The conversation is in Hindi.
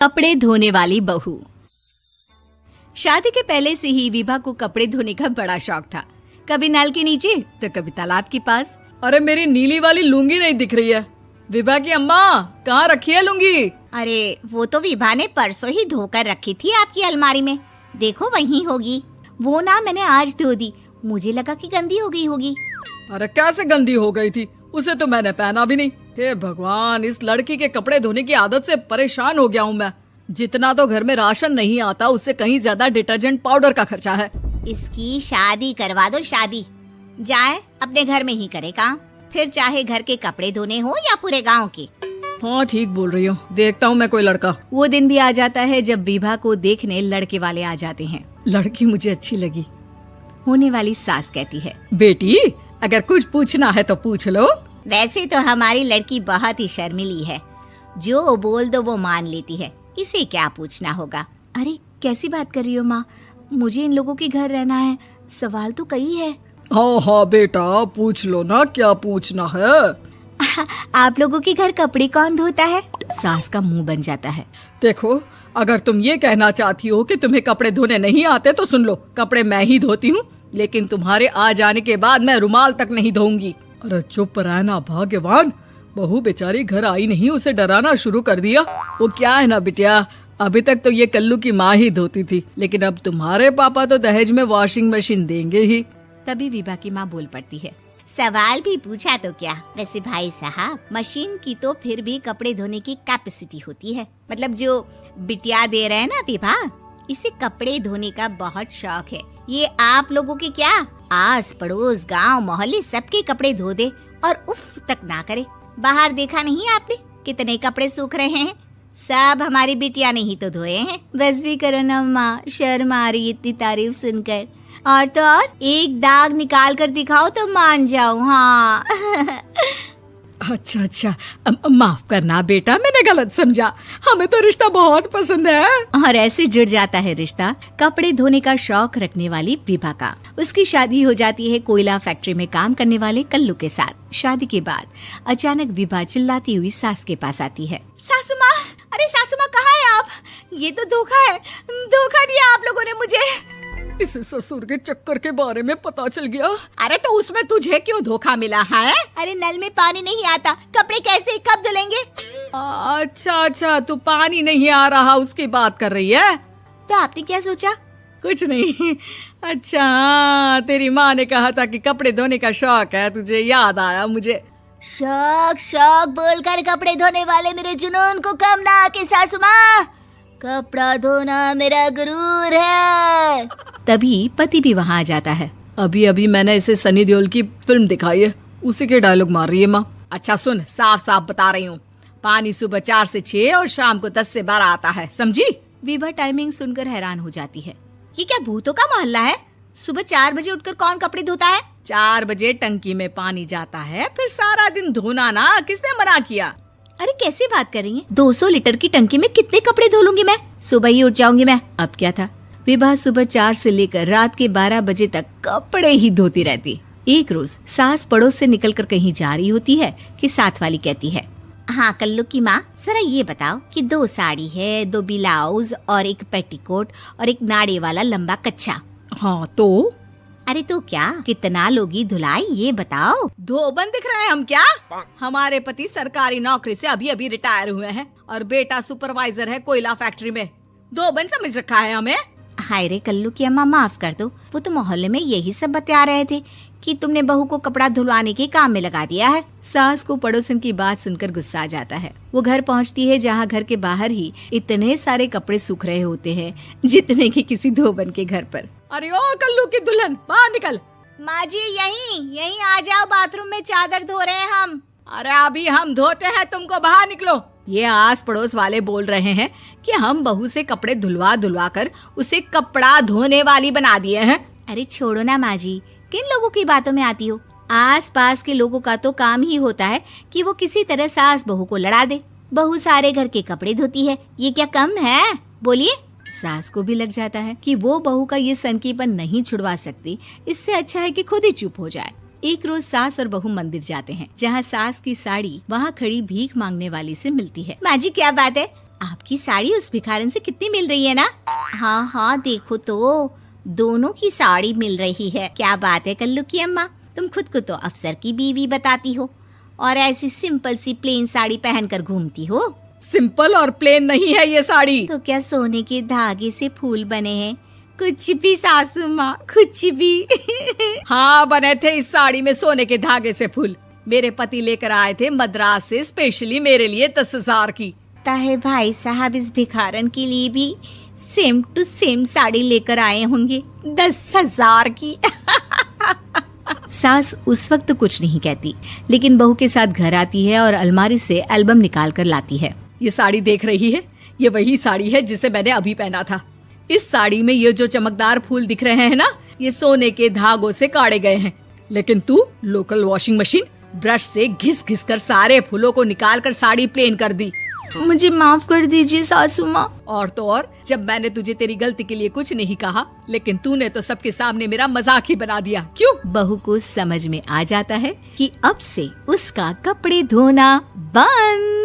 कपड़े धोने वाली बहू। शादी के पहले से ही विभा को कपड़े धोने का बड़ा शौक था। कभी नल के नीचे तो कभी तालाब के पास। अरे मेरी नीली वाली लुंगी नहीं दिख रही है। विभा की अम्मा, कहाँ रखी है लुंगी? अरे वो तो विभा ने परसों ही धोकर रखी थी आपकी अलमारी में, देखो वहीं होगी। वो ना मैंने आज धो दी, मुझे लगा कि गंदी हो गई होगी। अरे कैसे गंदी हो गई थी, उसे तो मैंने पहना भी नहीं। हे भगवान, इस लड़की के कपड़े धोने की आदत से परेशान हो गया हूँ मैं। जितना तो घर में राशन नहीं आता, उससे कहीं ज्यादा डिटर्जेंट पाउडर का खर्चा है। इसकी शादी करवा दो, शादी जाए अपने घर में ही करे काम, फिर चाहे घर के कपड़े धोने हो या पूरे गांव के। हाँ ठीक बोल रही हो, देखता हूँ मैं कोई लड़का। वो दिन भी आ जाता है जब विभा को देखने लड़के वाले आ जाते हैं। लड़की मुझे अच्छी लगी। होने वाली सास कहती है, बेटी अगर कुछ पूछना है तो पूछ लो। वैसे तो हमारी लड़की बहुत ही शर्मीली है, जो बोल दो वो मान लेती है, इसे क्या पूछना होगा। अरे कैसी बात कर रही हो माँ, मुझे इन लोगों के घर रहना है, सवाल तो कई है। हाँ हाँ बेटा, पूछ लो ना, क्या पूछना है। आप लोगों के घर कपड़े कौन धोता है? सास का मुंह बन जाता है। देखो, अगर तुम ये कहना चाहती हो कि तुम्हें कपड़े धोने नहीं आते तो सुन लो, कपड़े मैं ही धोती हूँ, लेकिन तुम्हारे आ जाने के बाद मैं रुमाल तक नहीं धोऊंगी। अरे चुप रहना भाग्यवान, बहू बेचारी घर आई नहीं, उसे डराना शुरू कर दिया। वो क्या है ना बिटिया, अभी तक तो ये कल्लू की माँ ही धोती थी, लेकिन अब तुम्हारे पापा तो दहेज में वॉशिंग मशीन देंगे ही। तभी विभा की माँ बोल पड़ती है, सवाल भी पूछा तो क्या। वैसे भाई साहब, मशीन की तो फिर भी कपड़े धोने की कैपेसिटी होती है। मतलब जो बिटिया दे रहे हैं ना विभा, इसे कपड़े धोने का बहुत शौक है। ये आप लोगों के क्या, आस पड़ोस गांव मोहल्ले सबके कपड़े धो दे और उफ तक ना करे। बाहर देखा नहीं आपने कितने कपड़े सूख रहे हैं, सब हमारी बिटिया ने ही तो धोए हैं। बस भी करो ना माँ, शर्म आ रही इतनी तारीफ सुनकर। और तो और एक दाग निकाल कर दिखाओ तो मान जाऊँ। हाँ अच्छा, माफ करना बेटा, मैंने गलत समझा। हमें तो रिश्ता बहुत पसंद है। और ऐसे जुड़ जाता है रिश्ता कपड़े धोने का शौक रखने वाली विभा का। उसकी शादी हो जाती है कोयला फैक्ट्री में काम करने वाले कल्लू के साथ। शादी के बाद अचानक विभा चिल्लाती हुई सास के पास आती है। सासू माँ, अरे सासू माँ कहाँ है आप? ये तो धोखा है, धोखा दिया आप लोगों ने मुझे। इसे ससुर के चक्कर के बारे में पता चल गया। अरे तो उसमें तुझे क्यों धोखा मिला है? अरे नल में पानी नहीं आता, कपड़े कैसे कब धुलेंगे? अच्छा, तू पानी नहीं आ रहा उसकी बात कर रही है। तो आपने क्या सोचा? कुछ नहीं। अच्छा, तेरी माँ ने कहा था कि कपड़े धोने का शौक है तुझे, याद आया मुझे। शौक बोलकर कपड़े धोने वाले मेरे जुनून को कम ना आके सासू माँ, कपड़ा धोना मेरा गुरूर है। तभी पति भी वहाँ आ जाता है। अभी मैंने इसे सनी देओल की फिल्म दिखाई है, उसी के डायलॉग मार रही है माँ। अच्छा सुन, साफ साफ बता रही हूँ, पानी सुबह 4 से 6 और शाम को 10 से 12 आता है, समझी? विभा टाइमिंग सुनकर हैरान हो जाती है। ये क्या भूतों का मोहल्ला है? सुबह 4 बजे उठकर कौन कपड़े धोता है? 4 बजे टंकी में पानी जाता है, फिर सारा दिन धोना ना, किसने मना किया? अरे कैसी बात कर रही हैं? 200 लीटर की टंकी में कितने कपड़े धो लूंगी मैं, सुबह ही उठ जाऊंगी मैं। अब क्या था, विभा सुबह 4 से लेकर रात के 12 बजे तक कपड़े ही धोती रहती। एक रोज सास पड़ोस से निकलकर कहीं जा रही होती है कि साथ वाली कहती है, हाँ कल्लू की माँ, जरा ये बताओ कि 2 साड़ी है, 2 ब्लाउज और एक पेटीकोट और एक नाड़े वाला लंबा कच्छा। हाँ तो? अरे तो क्या, कितना लोगी धुलाई ये बताओ। धोबन दिख रहे हैं हम क्या? हमारे पति सरकारी नौकरी से अभी रिटायर हुए हैं और बेटा सुपरवाइजर है कोयला फैक्ट्री में। धोबन समझ रखा है हमें? हाय रे कल्लू की अम्मा, माफ कर दो, वो तो मोहल्ले में यही सब बता रहे थे कि तुमने बहू को कपड़ा धुलवाने के काम में लगा दिया है। सास को पड़ोसन की बात सुनकर गुस्सा आ जाता है। वो घर पहुंचती है जहां घर के बाहर ही इतने सारे कपड़े सूख रहे होते हैं जितने कि किसी धोबन के घर पर। अरे ओ कल्लू की दुल्हन, बाहर निकल। माँ जी यहीं आ जाओ, बाथरूम में चादर धो रहे हैं हम। अरे अभी हम धोते हैं, तुमको बाहर निकलो। ये आस पड़ोस वाले बोल रहे हैं कि हम बहू से कपड़े धुलवा कर उसे कपड़ा धोने वाली बना दिए हैं। अरे छोड़ो ना माँ जी, किन लोगों की बातों में आती हो? आस पास के लोगों का तो काम ही होता है कि वो किसी तरह सास बहू को लड़ा दे। बहू सारे घर के कपड़े धोती है, ये क्या कम है? बोलिए। सास को भी लग जाता है कि वो बहू का ये सनकीपन नहीं छुड़वा सकती, इससे अच्छा है कि खुद ही चुप हो जाए। एक रोज सास और बहू मंदिर जाते हैं, जहाँ सास की साड़ी वहाँ खड़ी भीख मांगने वाली से मिलती है। माँ जी क्या बात है, आपकी साड़ी उस भिखारन से कितनी मिल रही है ना? हाँ हाँ देखो तो, दोनों की साड़ी मिल रही है। क्या बात है कल्लू की अम्मा, तुम खुद को तो अफसर की बीवी बताती हो और ऐसी सिंपल सी प्लेन साड़ी पहनकर घूमती हो। सिंपल और प्लेन नहीं है ये साड़ी। तो क्या सोने के धागे से फूल बने हैं? कुछ भी सासू माँ, कुछ भी। हाँ बने थे इस साड़ी में सोने के धागे से फूल। मेरे पति लेकर आए थे मद्रास से स्पेशली मेरे लिए 10,000 की। ताहे भाई साहब इस भिखारन के लिए भी सेम टू सेम साड़ी लेकर आए होंगे 10,000 की। सास उस वक्त तो कुछ नहीं कहती, लेकिन बहू के साथ घर आती है और अलमारी से एल्बम निकाल कर लाती है। ये साड़ी देख रही है, ये वही साड़ी है जिसे मैंने अभी पहना था। इस साड़ी में ये जो चमकदार फूल दिख रहे हैं ना, ये सोने के धागों से काढ़े गए हैं। लेकिन तू लोकल वॉशिंग मशीन ब्रश से घिस घिस कर सारे फूलों को निकाल कर साड़ी प्लेन कर दी। मुझे माफ कर दीजिए सासू माँ। और तो और, जब मैंने तुझे तेरी गलती के लिए कुछ नहीं कहा, लेकिन तूने तो सबके सामने मेरा मजाक ही बना दिया। क्यों? बहू को समझ में आ जाता है कि अब से उसका कपड़े धोना बंद।